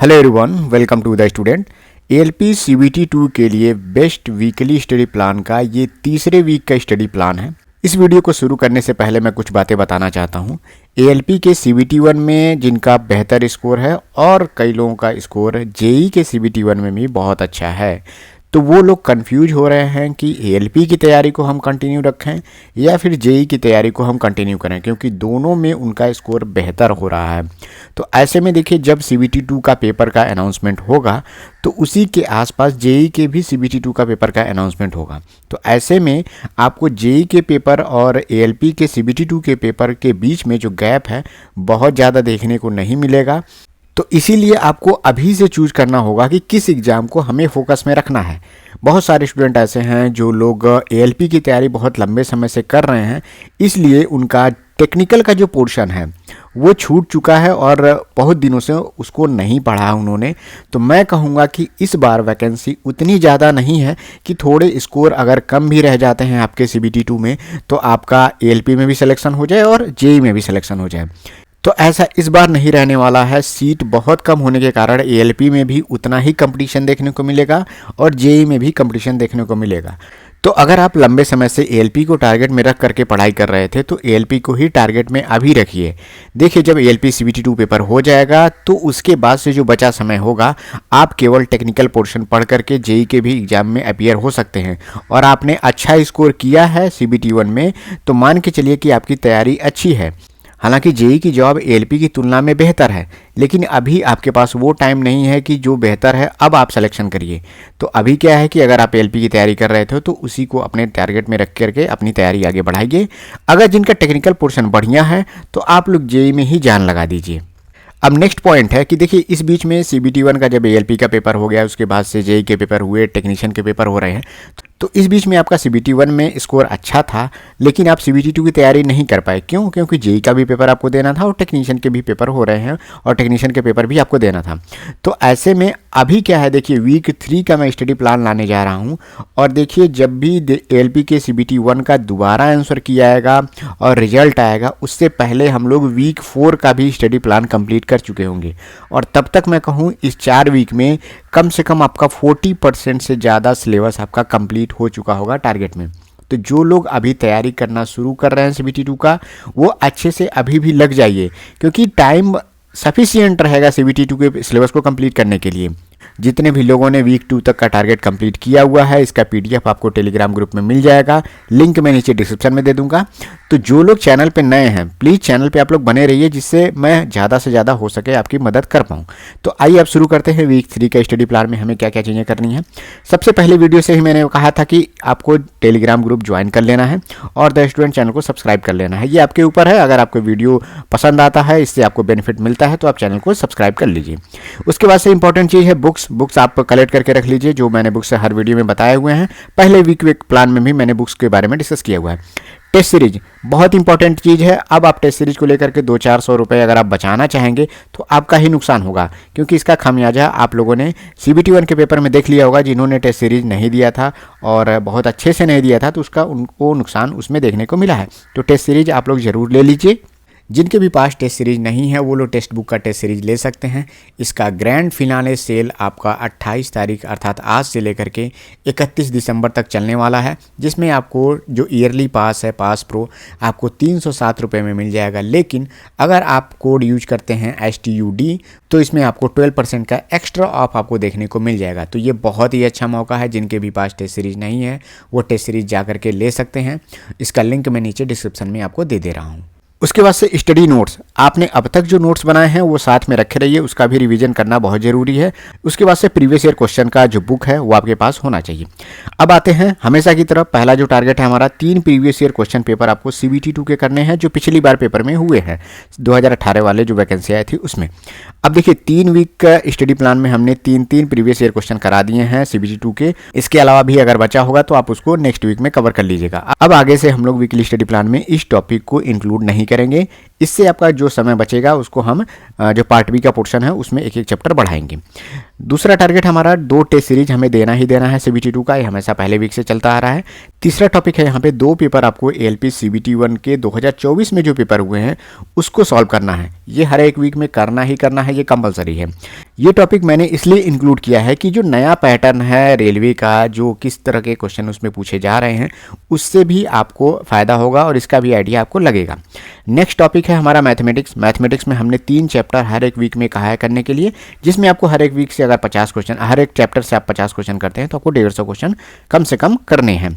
Hello everyone, welcome to the student. ALP CBT 2 के लिए best weekly study plan का ये तीसरे वीक का स्टडी प्लान है। इस वीडियो को शुरू करने से पहले मैं कुछ बातें बताना चाहता हूँ। एएलपी के सीबीटी 1 में जिनका बेहतर स्कोर है और कई लोगों का स्कोर जेई के सीबीटी 1 में भी बहुत अच्छा है, तो वो लोग कंफ्यूज हो रहे हैं कि एएलपी की तैयारी को हम कंटिन्यू रखें या फिर जेई की तैयारी को हम कंटिन्यू करें, क्योंकि दोनों में उनका स्कोर बेहतर हो रहा है। तो ऐसे में देखिए, जब सीबीटी 2 का पेपर का अनाउंसमेंट होगा तो उसी के आसपास जेई के भी सीबीटी 2 का पेपर का अनाउंसमेंट होगा। तो ऐसे में आपको जेई के पेपर और एएलपी के सीबीटी 2 के पेपर के बीच में जो गैप है बहुत ज़्यादा देखने को नहीं मिलेगा। तो इसीलिए आपको अभी से चूज करना होगा कि किस एग्ज़ाम को हमें फोकस में रखना है। बहुत सारे स्टूडेंट ऐसे हैं जो लोग एएलपी की तैयारी बहुत लंबे समय से कर रहे हैं, इसलिए उनका टेक्निकल का जो पोर्शन है वो छूट चुका है और बहुत दिनों से उसको नहीं पढ़ा उन्होंने। तो मैं कहूँगा कि इस बार वैकेंसी उतनी ज़्यादा नहीं है कि थोड़े स्कोर अगर कम भी रह जाते हैं आपके सीबीटी 2 में तो आपका एएलपी में भी सिलेक्शन हो जाए और जेई में भी सिलेक्शन हो जाए। तो ऐसा इस बार नहीं रहने वाला है। सीट बहुत कम होने के कारण एएलपी में भी उतना ही कंपटीशन देखने को मिलेगा और जेई में भी कंपटीशन देखने को मिलेगा। तो अगर आप लंबे समय से एएलपी को टारगेट में रख करके पढ़ाई कर रहे थे तो एएलपी को ही टारगेट में अभी रखिए। देखिए, जब एएलपी सीबीटी 2 पेपर हो जाएगा तो उसके बाद से जो बचा समय होगा आप केवल टेक्निकल पोर्शन पढ़ करके जेई के भी एग्जाम में अपीयर हो सकते हैं। और आपने अच्छा स्कोर किया है सीबीटी 1 में तो मान के चलिए कि आपकी तैयारी अच्छी है। हालांकि जेई की जॉब एएलपी की तुलना में बेहतर है, लेकिन अभी आपके पास वो टाइम नहीं है कि जो बेहतर है अब आप सिलेक्शन करिए। तो अभी क्या है कि अगर आप एएलपी की तैयारी कर रहे थे तो उसी को अपने टारगेट में रख करके अपनी तैयारी आगे बढ़ाइए। अगर जिनका टेक्निकल पोर्शन बढ़िया है तो आप लोग जेई में ही जान लगा दीजिए। अब नेक्स्ट पॉइंट है कि देखिए, इस बीच में सीबीटी 1 का जब एएलपी का पेपर हो गया उसके बाद से जेई के पेपर हुए, टेक्नीशियन के पेपर हो रहे हैं, तो इस बीच में आपका सीबीटी 1 में स्कोर अच्छा था लेकिन आप सीबीटी 2 की तैयारी नहीं कर पाए। क्यों? क्योंकि जेई का भी पेपर आपको देना था और टेक्नीशियन के भी पेपर हो रहे हैं और टेक्नीशियन के पेपर भी आपको देना था। तो ऐसे में अभी क्या है, देखिए वीक 3 का मैं स्टडी प्लान लाने जा रहा हूँ और देखिए जब भी एएलपी के सीबीटी 1 का दोबारा आंसर किया आएगा और रिजल्ट आएगा उससे पहले हम लोग वीक 4 का भी स्टडी प्लान कंप्लीट कर चुके होंगे। और तब तक मैं कहूँ इस 4 वीक में कम से कम आपका 40% से ज़्यादा सिलेबस आपका कंप्लीट हो चुका होगा टारगेट में। तो जो लोग अभी तैयारी करना शुरू कर रहे हैं सीबीटी 2 का वो अच्छे से अभी भी लग जाइए, क्योंकि टाइम सफिशिएंट रहेगा सीबीटी 2 के सिलेबस को कंप्लीट करने के लिए। जितने भी लोगों ने वीक 2 तक का टारगेट कंप्लीट किया हुआ है इसका पीडीएफ आपको टेलीग्राम ग्रुप में मिल जाएगा, लिंक मैं नीचे डिस्क्रिप्शन में दे दूंगा। तो जो लोग चैनल पे नए हैं प्लीज़ चैनल पे आप लोग बने रहिए, जिससे मैं ज़्यादा से ज़्यादा हो सके आपकी मदद कर पाऊँ। तो आइए अब शुरू करते हैं वीक 3 का स्टडी प्लान में हमें क्या क्या चीज़ें करनी है। सबसे पहले वीडियो से ही मैंने कहा था कि आपको टेलीग्राम ग्रुप ज्वाइन कर लेना है और द स्टूडेंट चैनल को सब्सक्राइब कर लेना है। ये आपके ऊपर है, अगर आपको वीडियो पसंद आता है, इससे आपको बेनिफिट मिलता है तो आप चैनल को सब्सक्राइब कर लीजिए। उसके बाद से इंपॉर्टेंट चीज़ है बुक्स आप कलेक्ट करके रख लीजिए, जो मैंने बुक्स हर वीडियो में बताए हुए हैं। पहले वीक प्लान में भी मैंने बुक्स के बारे में डिस्कस किया हुआ है। टेस्ट सीरीज बहुत इंपॉर्टेंट चीज़ है। अब आप टेस्ट सीरीज को लेकर के 200-400 रुपये अगर आप बचाना चाहेंगे तो आपका ही नुकसान होगा, क्योंकि इसका खामियाजा आप लोगों ने सीबीटी 1 के पेपर में देख लिया होगा। जिन्होंने टेस्ट सीरीज नहीं दिया था और बहुत अच्छे से नहीं दिया था तो उसका उनको नुकसान उसमें देखने को मिला है। तो टेस्ट सीरीज आप लोग ज़रूर ले लीजिए। जिनके भी पास टेस्ट सीरीज नहीं है वो लोग टेक्स्ट बुक का टेस्ट सीरीज ले सकते हैं। इसका ग्रैंड फिनाले सेल आपका 28 तारीख अर्थात आज से लेकर के 31 दिसंबर तक चलने वाला है, जिसमें आपको जो ईयरली पास है पास प्रो आपको 307 रुपये में मिल जाएगा। लेकिन अगर आप कोड यूज करते हैं STUD तो इसमें आपको 12% का एक्स्ट्रा ऑफ आपको देखने को मिल जाएगा। तो ये बहुत ही अच्छा मौका है। जिनके भी पास टेस्ट सीरीज नहीं है वो टेस्ट सीरीज जा करके ले सकते हैं। इसका लिंक मैं नीचे डिस्क्रिप्शन में आपको दे दे रहा हूँ। उसके बाद से स्टडी नोट्स, आपने अब तक जो नोट्स बनाए हैं वो साथ में रखे रहिए, उसका भी रिवीजन करना बहुत ज़रूरी है। उसके बाद से प्रीवियस ईयर क्वेश्चन का जो बुक है वो आपके पास होना चाहिए। अब आते हैं हमेशा की तरफ। पहला जो टारगेट है हमारा 3 प्रीवियस ईयर क्वेश्चन पेपर आपको सीबीटी 2 के करने हैं, जो पिछली बार पेपर में हुए हैं 2018 वाले जो वैकेंसी आई थी उसमें। अब देखिए 3 वीक का स्टडी प्लान में हमने 3 प्रीवियस ईयर क्वेश्चन करा दिए हैं सीबीटी 2 के। इसके अलावा भी अगर बचा होगा तो आप उसको नेक्स्ट वीक में कवर कर लीजिएगा। अब आगे से हम लोग वीकली स्टडी प्लान में इस टॉपिक को इंक्लूड नहीं करेंगे। इससे आपका जो समय बचेगा उसको हम जो पार्ट बी का पोर्शन है उसमें एक एक चैप्टर बढ़ाएंगे। दूसरा टारगेट हमारा 2 टेस्ट सीरीज हमें देना ही देना है CBT 2 का, ये हमेशा पहले वीक से चलता आ रहा है। तीसरा टॉपिक है यहाँ पे 2 पेपर आपको ALP CBT 1 के 2024 में जो पेपर हुए हैं उसको सॉल्व करना है। ये हर एक वीक में करना ही करना है, ये कंपलसरी है। ये टॉपिक मैंने इसलिए इंक्लूड किया है कि जो नया पैटर्न है रेलवे का, जो किस तरह के क्वेश्चन उसमें पूछे जा रहे हैं, उससे भी आपको फ़ायदा होगा और इसका भी आइडिया आपको लगेगा। नेक्स्ट टॉपिक है हमारा मैथमेटिक्स। मैथमेटिक्स में हमने 3 चैप्टर हर एक वीक में कहा है करने के लिए, जिसमें आपको हर एक वीक से अगर 50 क्वेश्चन, हर एक चैप्टर से आप 50 क्वेश्चन करते हैं तो आपको 150 क्वेश्चन कम से कम करने हैं।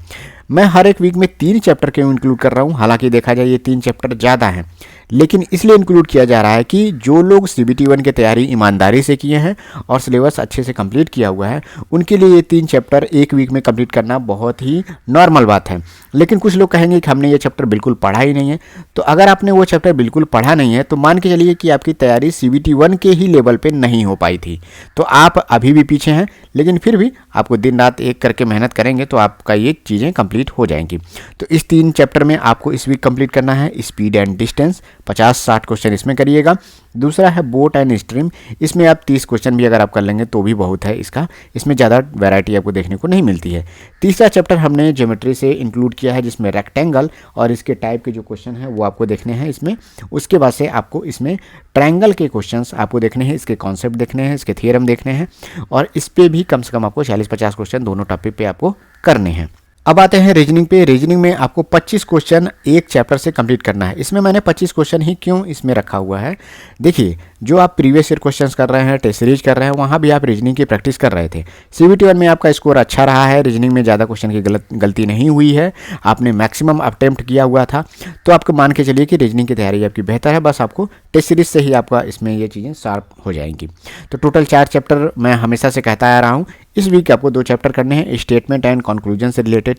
मैं हर एक वीक में 3 चैप्टर क्यों इंक्लूड कर रहा हूँ? हालांकि देखा जाए ये 3 चैप्टर ज़्यादा हैं, लेकिन इसलिए इंक्लूड किया जा रहा है कि जो लोग CBT 1 की तैयारी ईमानदारी से किए हैं और सिलेबस अच्छे से कंप्लीट किया हुआ है, उनके लिए ये 3 चैप्टर एक वीक में कंप्लीट करना बहुत ही नॉर्मल बात है। लेकिन कुछ लोग कहेंगे कि हमने ये चैप्टर बिल्कुल पढ़ा ही नहीं है। तो अगर आपने वो चैप्टर बिल्कुल पढ़ा नहीं है तो मान के चलिए कि आपकी तैयारी CBT 1 के ही लेवल पे नहीं हो पाई थी, तो आप अभी भी पीछे हैं। लेकिन फिर भी आपको दिन रात एक करके मेहनत करेंगे तो आपका ये चीज़ें कंप्लीट हो जाएंगी। तो इस 3 चैप्टर में आपको इस वीक कंप्लीट करना है। स्पीड एंड डिस्टेंस 50-60 क्वेश्चन इसमें करिएगा। दूसरा है बोट एंड स्ट्रीम, इसमें आप 30 क्वेश्चन भी अगर आप कर लेंगे तो भी बहुत है इसका, इसमें ज़्यादा वैरायटी आपको देखने को नहीं मिलती है। तीसरा चैप्टर हमने ज्योमेट्री से इंक्लूड किया है, जिसमें रेक्टेंगल और इसके टाइप के जो क्वेश्चन हैं वो आपको देखने हैं इसमें। उसके बाद से आपको इसमें ट्रायंगल के क्वेश्चंस आपको देखने हैं, इसके कॉन्सेप्ट देखने हैं, इसके थियरम देखने हैं, और इस पर भी कम से कम आपको 40-50 क्वेश्चन दोनों टॉपिक पे आपको करने हैं। अब आते हैं रीजनिंग पे। रीजनिंग में आपको 25 क्वेश्चन एक चैप्टर से कंप्लीट करना है। इसमें मैंने 25 क्वेश्चन ही क्यों इसमें रखा हुआ है, देखिए जो आप प्रीवियस ईयर क्वेश्चंस कर रहे हैं, टेस्ट सीरीज कर रहे हैं, वहाँ भी आप रीजनिंग की प्रैक्टिस कर रहे थे। CBT 1 में आपका स्कोर अच्छा रहा है, रीजनिंग में ज़्यादा क्वेश्चन की गलती नहीं हुई है, आपने मैक्सिमम अटेम्प्ट किया हुआ था, तो आपको मान के चलिए कि रीजनिंग की तैयारी आपकी बेहतर है। बस आपको टेस्ट सीरीज से ही आपका इसमें ये चीज़ें शार्प हो जाएंगी। तो टोटल 4 चैप्टर मैं हमेशा से कहता आ रहा हूँ। इस वीक आपको 2 चैप्टर करने हैं। स्टेटमेंट एंड कंक्लूजन से रिलेटेड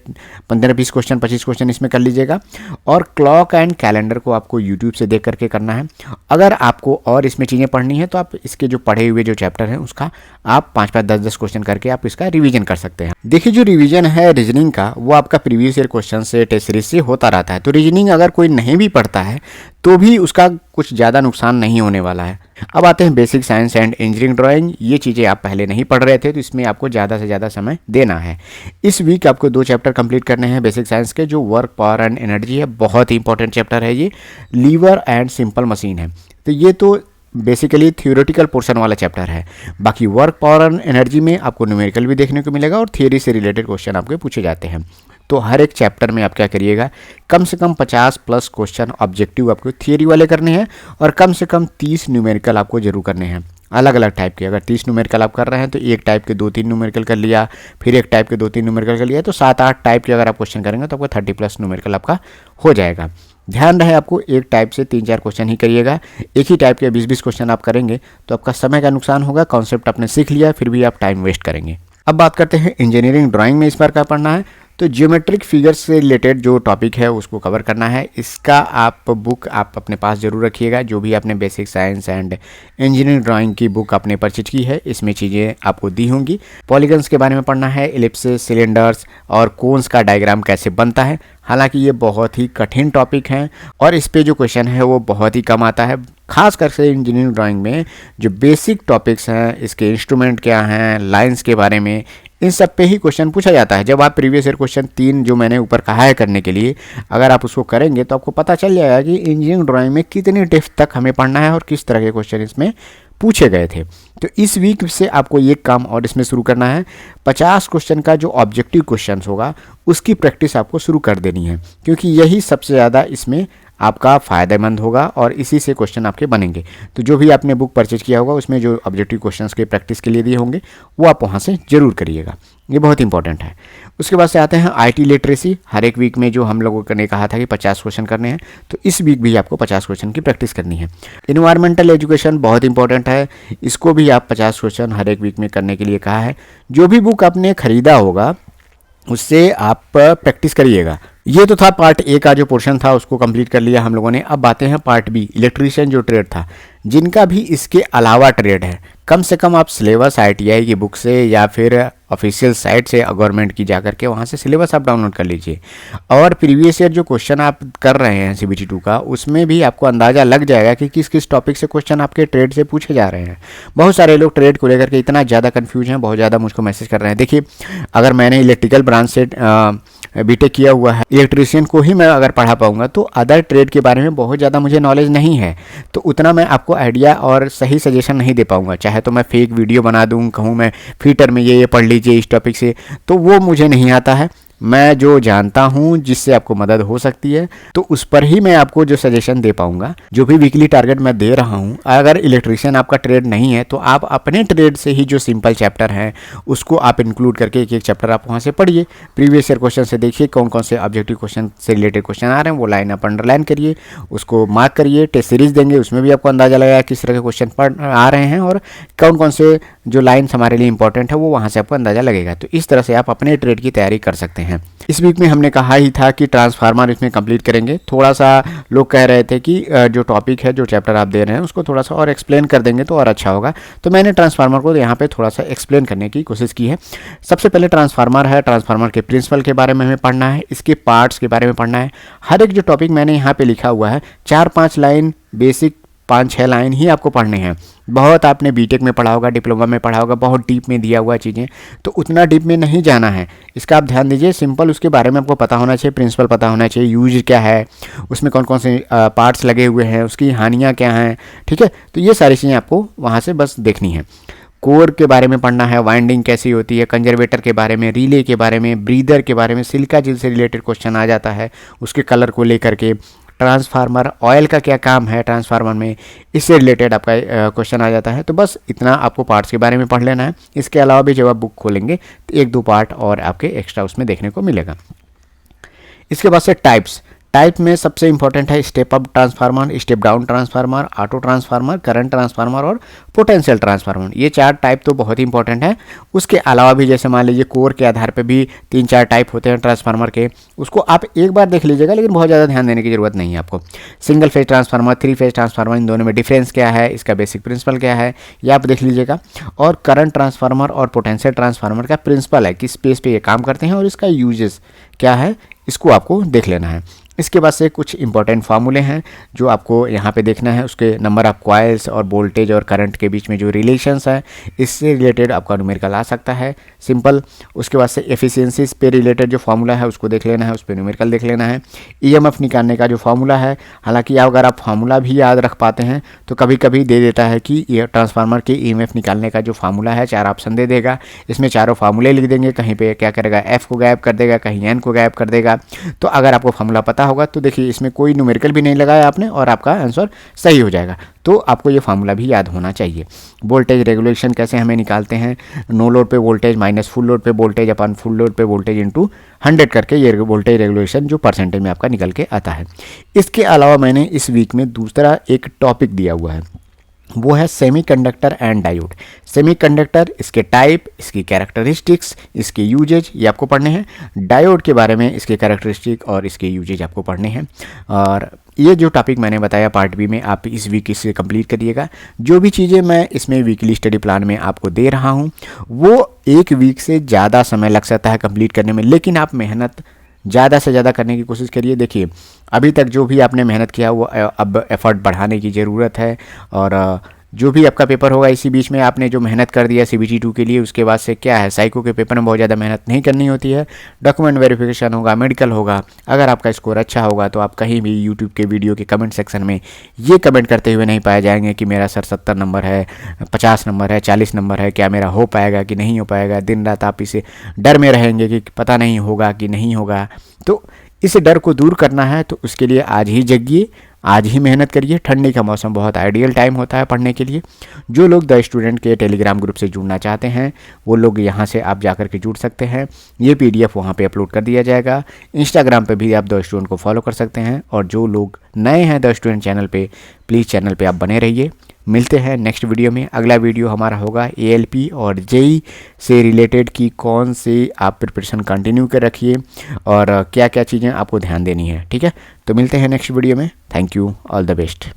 15-20 क्वेश्चन, 25 क्वेश्चन इसमें कर लीजिएगा। और क्लॉक एंड कैलेंडर को आपको यूट्यूब से देख करके करना है। अगर आपको और इसमें चीज़ें पढ़नी है तो आप इसके जो पढ़े हुए जो चैप्टर हैं उसका आप 5-5, 10-10 क्वेश्चन करके आप इसका रिवीजन कर सकते हैं। देखिए जो रिवीजन है रीजनिंग का वो आपका प्रीवियस ईयर क्वेश्चन से, टेस्ट सीरीज से होता रहता है। तो रीजनिंग अगर कोई नहीं भी पढ़ता है तो भी उसका कुछ ज़्यादा नुकसान नहीं होने वाला है। अब आते हैं basic science and engineering drawing. ये चीज़ें आप पहले नहीं पढ़ रहे थे तो इसमें आपको ज़्यादा से ज़्यादा समय देना है। इस वीक आपको 2 चैप्टर कंप्लीट करने हैं बेसिक साइंस के। जो वर्क, पावर एंड एनर्जी है, बहुत ही इंपॉर्टेंट चैप्टर है ये। लीवर एंड सिंपल मशीन है, तो ये तो बेसिकली थ्योरेटिकल पोर्शन वाला चैप्टर है। बाकी वर्क, पावर एंड एनर्जी में आपको न्यूमेरिकल भी देखने को मिलेगा और थियरी से रिलेटेड क्वेश्चन आपके पूछे जाते हैं। तो हर एक चैप्टर में आप क्या करिएगा, कम से कम 50+ क्वेश्चन ऑब्जेक्टिव आपको थियरी वाले करने हैं और कम से कम 30 न्यूमेरिकल आपको जरूर करने हैं, अलग अलग टाइप के। अगर 30 न्यूमेरिकल आप कर रहे हैं तो एक टाइप के 2-3 न्यूमेरिकल कर लिया, फिर एक टाइप के 2-3 न्यूमेरिकल कर लिया, तो 7-8 टाइप के अगर आप क्वेश्चन करेंगे तो आपको 30+ न्यूमेरिकल आपका हो जाएगा। ध्यान रहे आपको एक टाइप से 3-4 क्वेश्चन ही करिएगा। एक ही टाइप के 20-20 क्वेश्चन आप करेंगे तो आपका समय का नुकसान होगा। कॉन्सेप्ट आपने सीख लिया फिर भी आप टाइम वेस्ट करेंगे। अब बात करते हैं इंजीनियरिंग ड्राइंग में इस बार क्या पढ़ना है। तो ज्योमेट्रिक फिगर्स से रिलेटेड जो टॉपिक है उसको कवर करना है। इसका आप बुक आप अपने पास ज़रूर रखिएगा। जो भी आपने basic science and engineering drawing की बुक आपने परचेज की है, इसमें चीज़ें आपको दी होंगी। पॉलीगन्स के बारे में पढ़ना है, एलिप्सेस, सिलेंडर्स और कोन्स का डायग्राम कैसे बनता है। हालांकि ये बहुत ही कठिन टॉपिक हैं और इस पे जो क्वेश्चन है वो बहुत ही कम आता है। खास करके इंजीनियरिंग ड्राइंग में जो बेसिक टॉपिक्स हैं, इसके इंस्ट्रूमेंट क्या हैं, लाइंस के बारे में, इन सब पे ही क्वेश्चन पूछा जाता है। जब आप प्रीवियस ईयर क्वेश्चन 3 जो मैंने ऊपर कहा है करने के लिए, अगर आप उसको करेंगे तो आपको पता चल जाएगा कि इंजीनियरिंग ड्राइंग में कितनी डेप्थ तक हमें पढ़ना है और किस तरह के क्वेश्चन इसमें पूछे गए थे। तो इस वीक से आपको ये काम और इसमें शुरू करना है। 50 क्वेश्चन का जो ऑब्जेक्टिव क्वेश्चन होगा उसकी प्रैक्टिस आपको शुरू कर देनी है, क्योंकि यही सबसे ज़्यादा इसमें आपका फ़ायदेमंद होगा और इसी से क्वेश्चन आपके बनेंगे। तो जो भी आपने बुक परचेज किया होगा उसमें जो ऑब्जेक्टिव क्वेश्चंस के प्रैक्टिस के लिए दिए होंगे वो आप वहाँ से ज़रूर करिएगा, ये बहुत इंपॉर्टेंट है। उसके बाद से आते हैं IT लिटरेसी। हर एक वीक में जो हम लोगों ने कहा था कि 50 क्वेश्चन करने हैं, तो इस वीक भी आपको 50 क्वेश्चन की प्रैक्टिस करनी है। इन्वायरमेंटल एजुकेशन बहुत इंपॉर्टेंट है, इसको भी आप 50 क्वेश्चन हर एक वीक में करने के लिए कहा है। जो भी बुक आपने ख़रीदा होगा उससे आप प्रैक्टिस करिएगा। ये तो था पार्ट A का जो पोर्शन था उसको कंप्लीट कर लिया हम लोगों ने। अब आते हैं पार्ट B, इलेक्ट्रीशियन जो ट्रेड था, जिनका भी इसके अलावा ट्रेड है। कम से कम आप सिलेबस ITI की बुक से या फिर ऑफिशियल साइट से गवर्नमेंट की जा करके वहाँ से सिलेबस आप डाउनलोड कर लीजिए। और प्रीवियस ईयर जो क्वेश्चन आप कर रहे हैं CBT 2 का, उसमें भी आपको अंदाज़ा लग जाएगा कि किस किस टॉपिक से क्वेश्चन आपके ट्रेड से पूछे जा रहे हैं। बहुत सारे लोग ट्रेड को लेकर के इतना ज़्यादा कन्फ्यूज हैं, बहुत ज़्यादा मुझको मैसेज कर रहे हैं। देखिए, अगर मैंने इलेक्ट्रिकल ब्रांच से बीटेक किया हुआ है, इलेक्ट्रीशियन को ही मैं अगर पढ़ा पाऊंगा, तो अदर ट्रेड के बारे में बहुत ज़्यादा मुझे नॉलेज नहीं है, तो उतना मैं आपको आइडिया और सही सजेशन नहीं दे पाऊंगा। चाहे तो मैं फेक वीडियो बना दूं, कहूँ मैं फिटर में ये पढ़ लीजिए इस टॉपिक से, तो वो मुझे नहीं आता है। मैं जो जानता हूँ जिससे आपको मदद हो सकती है, तो उस पर ही मैं आपको जो सजेशन दे पाऊंगा। जो भी वीकली टारगेट मैं दे रहा हूँ, अगर इलेक्ट्रीशियन आपका ट्रेड नहीं है तो आप अपने ट्रेड से ही जो सिंपल चैप्टर हैं उसको आप इंक्लूड करके एक एक चैप्टर आप वहाँ से पढ़िए। प्रीवियस ईयर क्वेश्चन से देखिए कौन कौन से ऑब्जेक्टिव क्वेश्चन से रिलेटेड क्वेश्चन आ रहे हैं, वो लाइन आप अंडरलाइन करिए, उसको मार्क करिए। टेस्ट सीरीज देंगे, उसमें भी आपको अंदाजा लगेगा किस तरह के क्वेश्चन आ रहे हैं और कौन कौन से जो लाइन्स हमारे लिए इंपॉर्टेंट है वो वहाँ से आपको अंदाजा लगेगा। तो इस तरह से आप अपने ट्रेड की तैयारी कर सकते हैं। इस वीक में हमने कहा ही था कि ट्रांसफार्मर इसमें कंप्लीट करेंगे। थोड़ा सा लोग कह रहे थे कि जो टॉपिक है, जो चैप्टर आप दे रहे हैं, उसको थोड़ा सा और एक्सप्लेन कर देंगे तो और अच्छा होगा, तो मैंने ट्रांसफार्मर को यहाँ पे थोड़ा सा एक्सप्लेन करने की कोशिश की है। सबसे पहले ट्रांसफार्मर है, ट्रांसफार्मर के प्रिंसिपल के बारे में हमें पढ़ना है, इसके पार्ट्स के बारे में पढ़ना है। हर एक जो टॉपिक मैंने यहाँ पे लिखा हुआ है, 4-5 लाइन बेसिक, 5-6 लाइन ही आपको पढ़ने हैं। बहुत आपने बीटेक में पढ़ा होगा, डिप्लोमा में पढ़ा होगा, बहुत डीप में दिया हुआ चीज़ें, तो उतना डीप में नहीं जाना है, इसका आप ध्यान दीजिए। सिंपल उसके बारे में आपको पता होना चाहिए, प्रिंसिपल पता होना चाहिए, यूज क्या है, उसमें कौन कौन से पार्ट्स लगे हुए हैं, उसकी हानियाँ क्या हैं, ठीक है। तो ये सारी चीज़ें आपको वहाँ से बस देखनी है। कोर के बारे में पढ़ना है, वाइंडिंग कैसी होती है, कंजर्वेटर के बारे में, रिले के बारे में, ब्रीदर के बारे में, सिलिका जेल से रिलेटेड क्वेश्चन आ जाता है, उसके कलर को लेकर के। ट्रांसफार्मर ऑयल का क्या काम है ट्रांसफार्मर में, इससे रिलेटेड आपका क्वेश्चन आ जाता है। तो बस इतना आपको पार्ट्स के बारे में पढ़ लेना है। इसके अलावा भी जब आप बुक खोलेंगे तो 1-2 पार्ट और आपके एक्स्ट्रा उसमें देखने को मिलेगा। इसके बाद से टाइप में सबसे इंपॉर्टेंट है step up transformer, step down transformer, auto transformer, current transformer और पोटेंशियल ट्रांसफार्मर। ये 4 टाइप तो बहुत ही इंपॉर्टेंट है। उसके अलावा भी जैसे मान लीजिए कोर के आधार पे भी 3-4 टाइप होते हैं ट्रांसफार्मर के, उसको आप एक बार देख लीजिएगा, लेकिन बहुत ज़्यादा ध्यान देने की जरूरत नहीं है आपको। Single phase transformer, 3 phase transformer, इन दोनों में डिफरेंस क्या है, इसका बेसिक प्रिंसिपल क्या है, ये आप देख लीजिएगा। और करंट ट्रांसफार्मर और पोटेंशियल ट्रांसफार्मर का प्रिंसिपल है, किस स्पेस पे ये काम करते हैं और इसका यूजेस क्या है, इसको आपको देख लेना है। इसके बाद से कुछ इंपॉर्टेंट फार्मूले हैं जो आपको यहाँ पे देखना है। उसके नंबर ऑफ कॉइल्स और वोल्टेज और करंट के बीच में जो रिलेशंस है, इससे रिलेटेड आपका न्यूमेरिकल आ सकता है सिंपल। उसके बाद से एफिशिएंसीज पे रिलेटेड जो फार्मूला है उसको देख लेना है, उस पर न्यूमेरिकल देख लेना है। ईएमएफ निकालने का जो फार्मूला है, हालांकि अगर आप फार्मूला भी याद रख पाते हैं तो कभी कभी दे देता है कि ये ट्रांसफार्मर के ईएमएफ निकालने का जो फार्मूला है 4 ऑप्शन दे देगा, इसमें चारों फार्मूले लिख देंगे, कहीं पे क्या करेगा एफ को गायब कर देगा, कहीं एन को गायब कर देगा। तो अगर आपको फार्मूला पता होगा तो देखिए इसमें कोई न्यूमेरिकल भी नहीं लगाया आपने और आपका आंसर सही हो जाएगा। तो आपको ये फार्मूला भी याद होना चाहिए। वोल्टेज रेगुलेशन कैसे हमें निकालते हैं, नो लोड पे वोल्टेज माइनस फुल लोड पे वोल्टेज अपन फुल लोड पे वोल्टेज इंटू 100 करके ये वोल्टेज रेगुलेशन जो परसेंटेज में आपका निकल के आता है। इसके अलावा मैंने इस वीक में दूसरा एक टॉपिक दिया हुआ है, वो है सेमीकंडक्टर एंड डायोड। सेमीकंडक्टर, इसके टाइप, इसकी कैरेक्टरिस्टिक्स, इसके यूजेज, ये आपको पढ़ने हैं। डायोड के बारे में इसके कैरेक्टरिस्टिक और इसके यूजेज आपको पढ़ने हैं। और ये जो टॉपिक मैंने बताया पार्ट बी में, आप इस वीक इसे कंप्लीट करिएगा। जो भी चीज़ें मैं इसमें वीकली स्टडी प्लान में आपको दे रहा हूँ वो 1 वीक से ज़्यादा समय लग सकता है कंप्लीट करने में, लेकिन आप मेहनत ज़्यादा से ज़्यादा करने की कोशिश करिए। देखिए अभी तक जो भी आपने मेहनत किया वो अब एफर्ट बढ़ाने की ज़रूरत है। और जो भी आपका पेपर होगा इसी बीच में आपने जो मेहनत कर दिया CBT 2 के लिए, उसके बाद से क्या है, साइको के पेपर में बहुत ज़्यादा मेहनत नहीं करनी होती है। डॉक्यूमेंट वेरिफिकेशन होगा, मेडिकल होगा। अगर आपका स्कोर अच्छा होगा तो आप कहीं भी यूट्यूब के वीडियो के कमेंट सेक्शन में ये कमेंट करते हुए नहीं पाए जाएंगे कि मेरा सर 70 नंबर है, 50 नंबर है, 40 नंबर है, क्या मेरा हो पाएगा कि नहीं हो पाएगा। दिन रात आप इसे डर में रहेंगे कि पता नहीं होगा कि नहीं होगा। तो इस डर को दूर करना है तो उसके लिए आज ही जगिए, आज ही मेहनत करिए। ठंडी का मौसम बहुत आइडियल टाइम होता है पढ़ने के लिए। जो लोग द स्टूडेंट के टेलीग्राम ग्रुप से जुड़ना चाहते हैं वो लोग यहाँ से आप जाकर के जुड़ सकते हैं। ये PDF वहाँ पे अपलोड कर दिया जाएगा। इंस्टाग्राम पे भी आप द स्टूडेंट को फॉलो कर सकते हैं। और जो लोग नए हैं द स्टूडेंट चैनल पे, प्लीज़ चैनल पे आप बने रहिए। मिलते हैं नेक्स्ट वीडियो में। अगला वीडियो हमारा होगा ALP और JEE से रिलेटेड की कौन से आप प्रिपरेशन कंटिन्यू कर रखिए और क्या क्या चीज़ें आपको ध्यान देनी है, ठीक है। तो मिलते हैं नेक्स्ट वीडियो में। Thank you, all the best.